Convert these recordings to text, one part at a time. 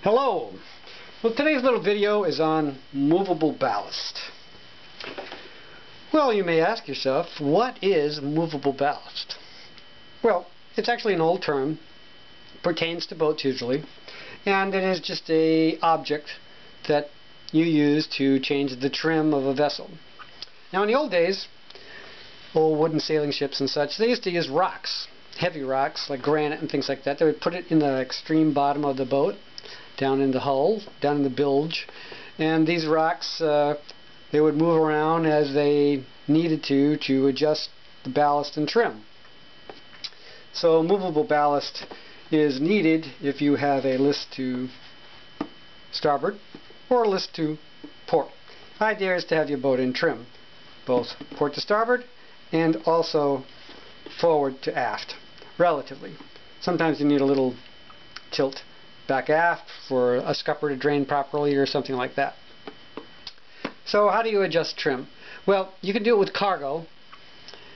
Hello! Well, today's little video is on movable ballast. Well, you may ask yourself, what is movable ballast? Well, it's actually an old term, pertains to boats usually, and it is just an object that you use to change the trim of a vessel. Now, in the old days, old wooden sailing ships and such, they used to use rocks, heavy rocks like granite and things like that. They would put it in the extreme bottom of the boat, down in the hull, down in the bilge, and these rocks they would move around as they needed to adjust the ballast and trim. So movable ballast is needed if you have a list to starboard or a list to port. The idea is to have your boat in trim, both port to starboard and also forward to aft, relatively. Sometimes you need a little tilt back aft for a scupper to drain properly or something like that. So how do you adjust trim? Well, you can do it with cargo,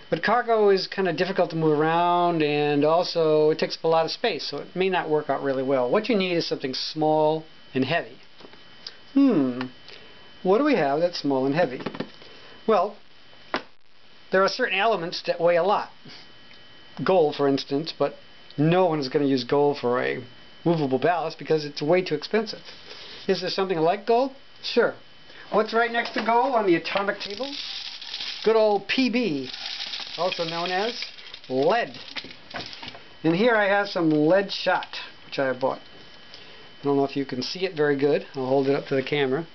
but cargo is kind of difficult to move around, and also it takes up a lot of space, so it may not work out really well. What you need is something small and heavy. What do we have that's small and heavy? Well, there are certain elements that weigh a lot. Gold, for instance, but no one is going to use gold for a movable ballast because it's way too expensive. Is there something like gold? Sure. What's right next to gold on the atomic table? Good old PB, also known as lead. And here I have some lead shot, which I bought. I don't know if you can see it very good. I'll hold it up to the camera.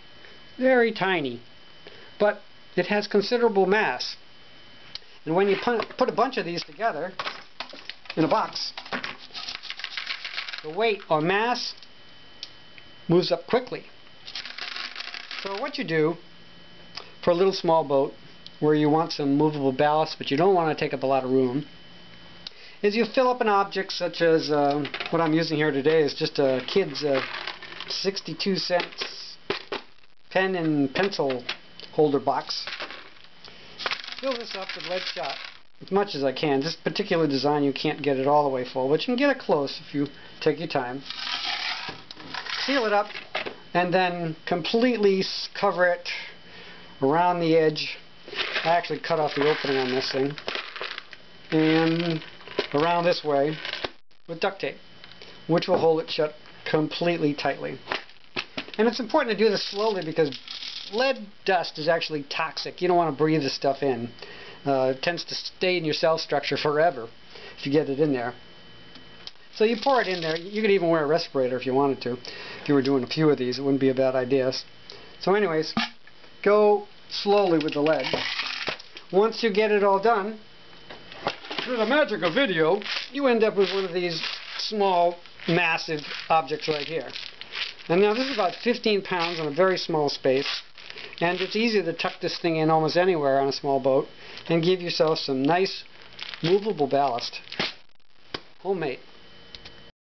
Very tiny, but it has considerable mass. And when you put a bunch of these together in a box, the weight or mass moves up quickly. So what you do for a little small boat where you want some movable ballast but you don't want to take up a lot of room is you fill up an object such as what I'm using here today is just a kid's 62-cent pen and pencil holder box. Fill this up with lead shot as much as I can. This particular design you can't get it all the way full, but you can get it close if you take your time. Seal it up and then completely cover it around the edge. I actually cut off the opening on this thing and around this way with duct tape, which will hold it shut completely tightly. And it's important to do this slowly because lead dust is actually toxic. You don't want to breathe this stuff in. It tends to stay in your cell structure forever if you get it in there. So you pour it in there. You could even wear a respirator if you wanted to. If you were doing a few of these, it wouldn't be a bad idea. So anyways, go slowly with the lead. Once you get it all done, through the magic of video, you end up with one of these small, massive objects right here. And now this is about 15 pounds on a very small space. And it's easy to tuck this thing in almost anywhere on a small boat and give yourself some nice movable ballast. Homemade.